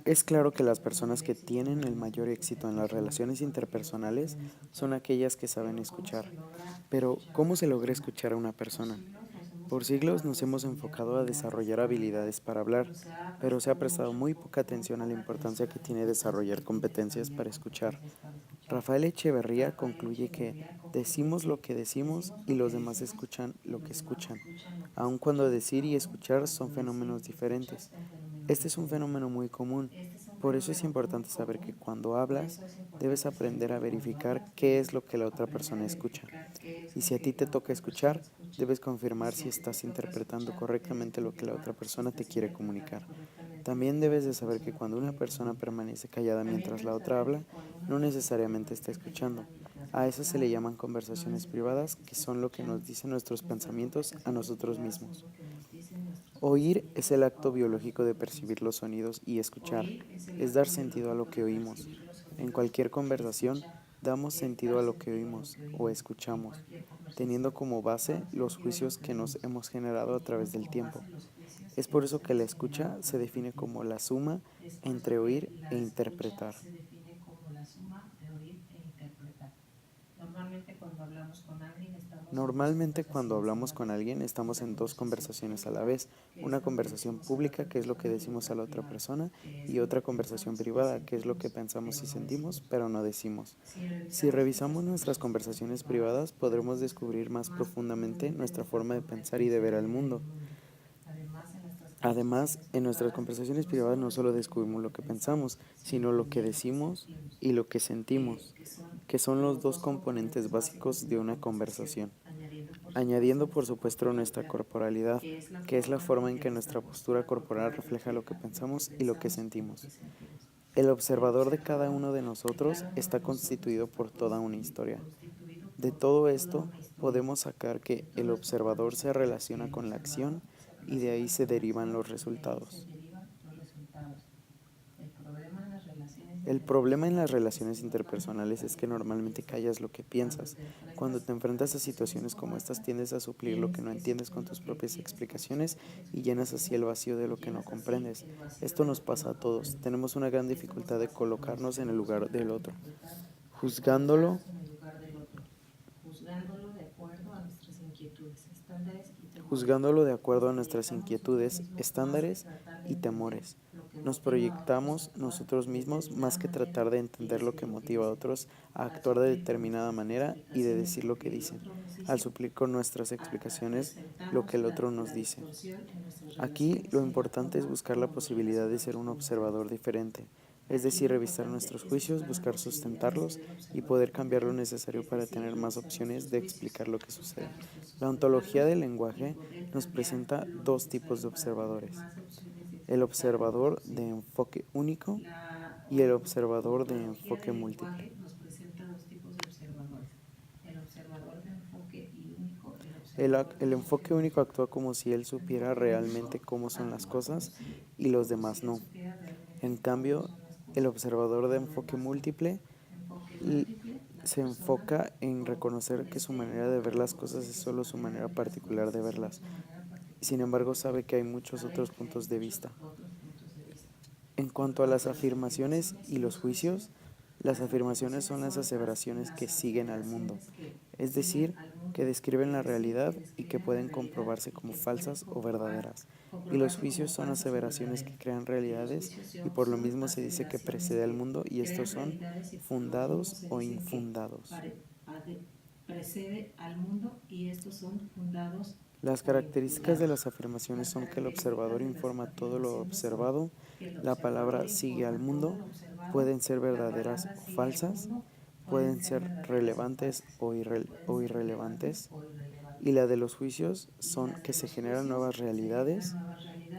Es claro que las personas que tienen el mayor éxito en las relaciones interpersonales son aquellas que saben escuchar. Pero, ¿cómo se logra escuchar a una persona? Por siglos nos hemos enfocado a desarrollar habilidades para hablar, pero se ha prestado muy poca atención a la importancia que tiene desarrollar competencias para escuchar. Rafael Echeverría concluye que decimos lo que decimos y los demás escuchan lo que escuchan, aun cuando decir y escuchar son fenómenos diferentes. Este es un fenómeno muy común, por eso es importante saber que cuando hablas, debes aprender a verificar qué es lo que la otra persona escucha. Y si a ti te toca escuchar, debes confirmar si estás interpretando correctamente lo que la otra persona te quiere comunicar. También debes de saber que cuando una persona permanece callada mientras la otra habla, no necesariamente está escuchando. A eso se le llaman conversaciones privadas, que son lo que nos dicen nuestros pensamientos a nosotros mismos. Oír es el acto biológico de percibir los sonidos y escuchar, es dar sentido a lo que oímos. En cualquier conversación, damos sentido a lo que oímos o escuchamos, teniendo como base los juicios que nos hemos generado a través del tiempo. Es por eso que la escucha se define como la suma entre oír e interpretar. Normalmente cuando hablamos con alguien estamos en dos conversaciones a la vez, una conversación pública, que es lo que decimos a la otra persona, y otra conversación privada, que es lo que pensamos y sentimos, pero no decimos. Si revisamos nuestras conversaciones privadas, podremos descubrir más profundamente nuestra forma de pensar y de ver al mundo. Además, en nuestras conversaciones privadas no solo descubrimos lo que pensamos, sino lo que decimos y lo que sentimos, que son los dos componentes básicos de una conversación. Añadiendo por supuesto nuestra corporalidad, que es la forma en que nuestra postura corporal refleja lo que pensamos y lo que sentimos. El observador de cada uno de nosotros está constituido por toda una historia. De todo esto podemos sacar que el observador se relaciona con la acción y de ahí se derivan los resultados. El problema en las relaciones interpersonales es que normalmente callas lo que piensas. Cuando te enfrentas a situaciones como estas tiendes a suplir lo que no entiendes con tus propias explicaciones y llenas así el vacío de lo que no comprendes. Esto nos pasa a todos. Tenemos una gran dificultad de colocarnos en el lugar del otro, juzgándolo juzgándolo de acuerdo a nuestras inquietudes, estándares y temores. Nos proyectamos nosotros mismos más que tratar de entender lo que motiva a otros a actuar de determinada manera y de decir lo que dicen, al suplir con nuestras explicaciones lo que el otro nos dice. Aquí lo importante es buscar la posibilidad de ser un observador diferente, es decir, revisar nuestros juicios, buscar sustentarlos y poder cambiar lo necesario para tener más opciones de explicar lo que sucede. La ontología del lenguaje nos presenta dos tipos de observadores: el observador de enfoque único y el observador de enfoque múltiple. El enfoque único actúa como si él supiera realmente cómo son las cosas y los demás no. En cambio, el observador de enfoque múltiple se enfoca en reconocer que su manera de ver las cosas es solo su manera particular de verlas. Sin embargo, sabe que hay muchos otros puntos de vista. En cuanto a las afirmaciones y los juicios, las afirmaciones son las aseveraciones que siguen al mundo, es decir, que describen la realidad y que pueden comprobarse como falsas o verdaderas. Y los juicios son aseveraciones que crean realidades y por lo mismo se dice que precede al mundo y estos son fundados o infundados. Las características de las afirmaciones son que el observador informa todo lo observado, la palabra sigue al mundo, pueden ser verdaderas o falsas, pueden ser relevantes o irrelevantes, y la de los juicios son que se generan nuevas realidades,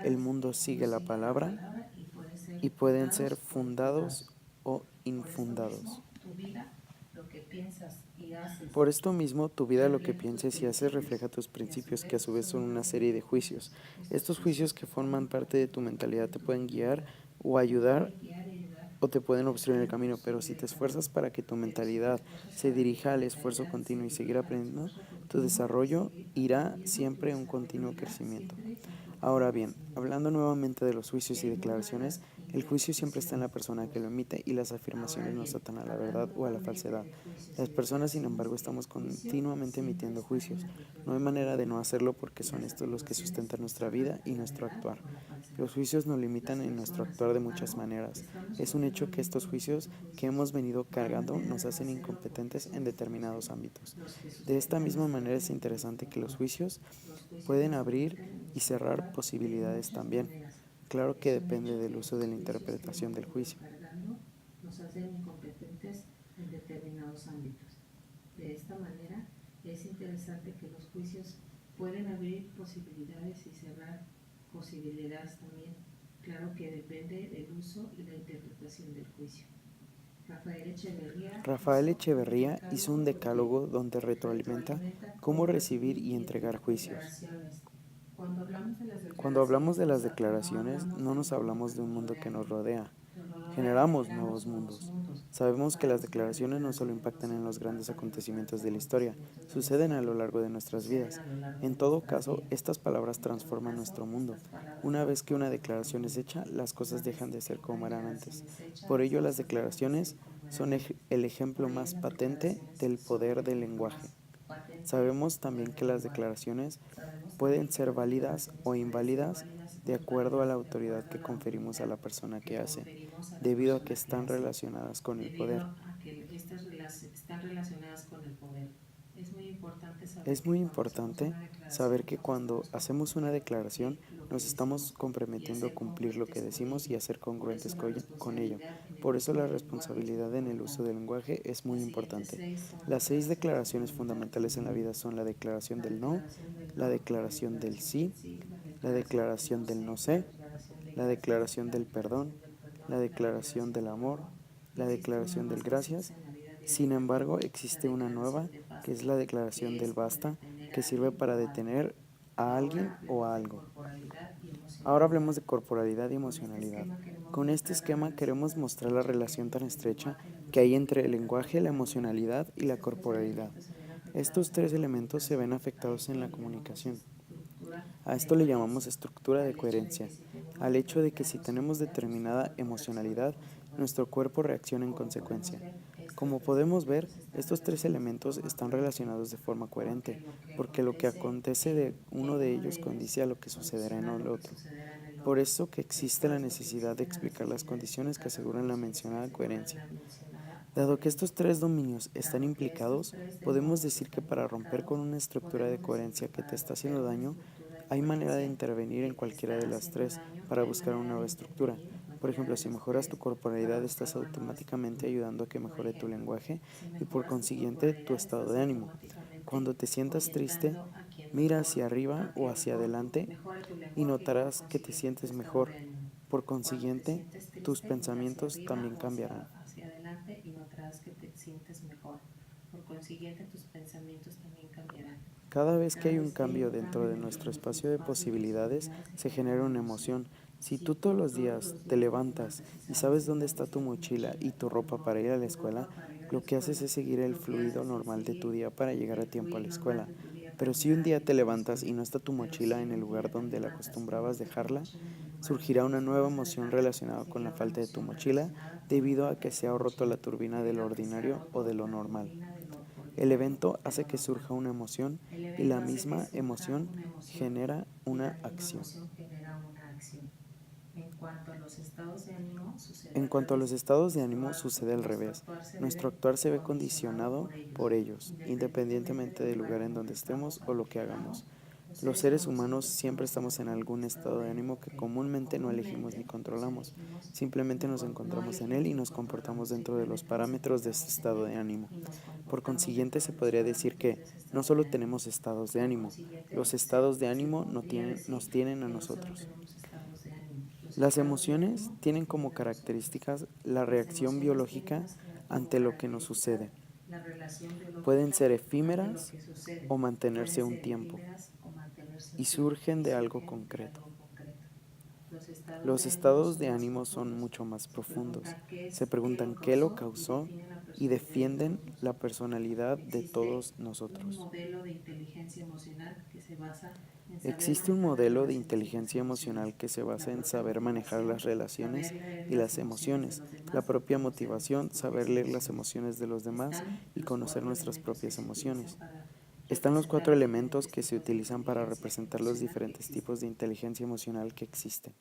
el mundo sigue la palabra y pueden ser fundados o infundados. Por esto mismo, tu vida, lo que pienses y haces, refleja tus principios, que a su vez son una serie de juicios. Estos juicios que forman parte de tu mentalidad te pueden guiar o ayudar o te pueden obstruir el camino, pero si te esfuerzas para que tu mentalidad se dirija al esfuerzo continuo y seguir aprendiendo, tu desarrollo irá siempre en un continuo crecimiento. Ahora bien, hablando nuevamente de los juicios y declaraciones, el juicio siempre está en la persona que lo emite y las afirmaciones nos atan a la verdad o a la falsedad. Las personas, sin embargo, estamos continuamente emitiendo juicios. No hay manera de no hacerlo porque son estos los que sustentan nuestra vida y nuestro actuar. Los juicios nos limitan en nuestro actuar de muchas maneras. Es un hecho que estos juicios que hemos venido cargando nos hacen incompetentes en determinados ámbitos. De esta misma manera es interesante que los juicios pueden abrir y cerrar posibilidades también. Claro que depende del uso de la interpretación del juicio. Nos hacen incompetentes en determinados ámbitos. De esta manera, es interesante que los juicios pueden abrir posibilidades y cerrar posibilidades también. Claro que depende del uso y la interpretación del juicio. Rafael Echeverría hizo un decálogo donde retroalimenta cómo recibir y entregar juicios. Cuando hablamos de las declaraciones, no nos hablamos de un mundo que nos rodea. Generamos nuevos mundos. Sabemos que las declaraciones no solo impactan en los grandes acontecimientos de la historia, suceden a lo largo de nuestras vidas. En todo caso, estas palabras transforman nuestro mundo. Una vez que una declaración es hecha, las cosas dejan de ser como eran antes. Por ello, las declaraciones son el ejemplo más patente del poder del lenguaje. Sabemos también que las declaraciones pueden ser válidas o inválidas de acuerdo a la autoridad que conferimos a la persona que hace, debido a que están relacionadas con el poder. Están relacionadas con el poder. Es muy importante saber que cuando hacemos una declaración nos estamos comprometiendo a cumplir lo que decimos y a ser congruentes con ello. Por eso la responsabilidad en el uso del lenguaje es muy importante. Las 6 declaraciones fundamentales en la vida son la declaración del no, la declaración del sí, la declaración del no sé, la declaración del perdón, la declaración del amor, la declaración del gracias. Sin embargo, existe una nueva, que es la declaración del basta, que sirve para detener a alguien o a algo. Ahora hablemos de corporalidad y emocionalidad. Con este esquema queremos mostrar la relación tan estrecha que hay entre el lenguaje, la emocionalidad y la corporalidad. Estos tres elementos se ven afectados en la comunicación. A esto le llamamos estructura de coherencia, al hecho de que si tenemos determinada emocionalidad, nuestro cuerpo reacciona en consecuencia. Como podemos ver, estos tres elementos están relacionados de forma coherente, porque lo que acontece de uno de ellos condice a lo que sucederá en el otro. Por eso que existe la necesidad de explicar las condiciones que aseguran la mencionada coherencia. Dado que estos tres dominios están implicados, podemos decir que para romper con una estructura de coherencia que te está haciendo daño, hay manera de intervenir en cualquiera de las tres para buscar una nueva estructura. Por ejemplo, si mejoras tu corporalidad, estás automáticamente ayudando a que mejore tu lenguaje y por consiguiente tu estado de ánimo. Cuando te sientas triste, mira hacia arriba o hacia adelante y notarás que te sientes mejor. Por consiguiente, tus pensamientos también cambiarán. Cada vez que hay un cambio dentro de nuestro espacio de posibilidades, se genera una emoción. Si tú todos los días te levantas y sabes dónde está tu mochila y tu ropa para ir a la escuela, lo que haces es seguir el fluido normal de tu día para llegar a tiempo a la escuela. Pero si un día te levantas y no está tu mochila en el lugar donde la acostumbrabas dejarla, surgirá una nueva emoción relacionada con la falta de tu mochila debido a que se ha roto la turbina de lo ordinario o de lo normal. El evento hace que surja una emoción y la misma emoción genera una acción. En cuanto a los estados de ánimo, sucede al revés. Nuestro actuar se ve condicionado por ellos, independientemente del lugar en donde estemos o lo que hagamos. Los seres humanos siempre estamos en algún estado de ánimo que comúnmente no elegimos ni controlamos. Simplemente nos encontramos en él y nos comportamos dentro de los parámetros de ese estado de ánimo. Por consiguiente, se podría decir que no solo tenemos estados de ánimo, los estados de ánimo nos tienen a nosotros. Las emociones tienen como características la reacción biológica ante lo que nos sucede. Pueden ser efímeras o mantenerse un tiempo y surgen de algo concreto. Los estados de ánimo son mucho más profundos. Se preguntan qué lo causó, y defienden la personalidad de todos Un nosotros. modelo de inteligencia emocional que se basa en saber Existe un manejar modelo de las inteligencia emocional emociones, que se la basa en propia saber manejar las motivación, relaciones saber leer y las las emociones de emociones, los la demás y propia conocer nuestras motivación, saber propias leer las emociones. emociones de los demás Están y los conocer cuatro nuestras elementos que propias se utilizan emociones. para Están los representar 4 los elementos diferentes que se tipos de utilizan para inteligencia representar los emocional que diferentes existen. tipos de inteligencia emocional que existen.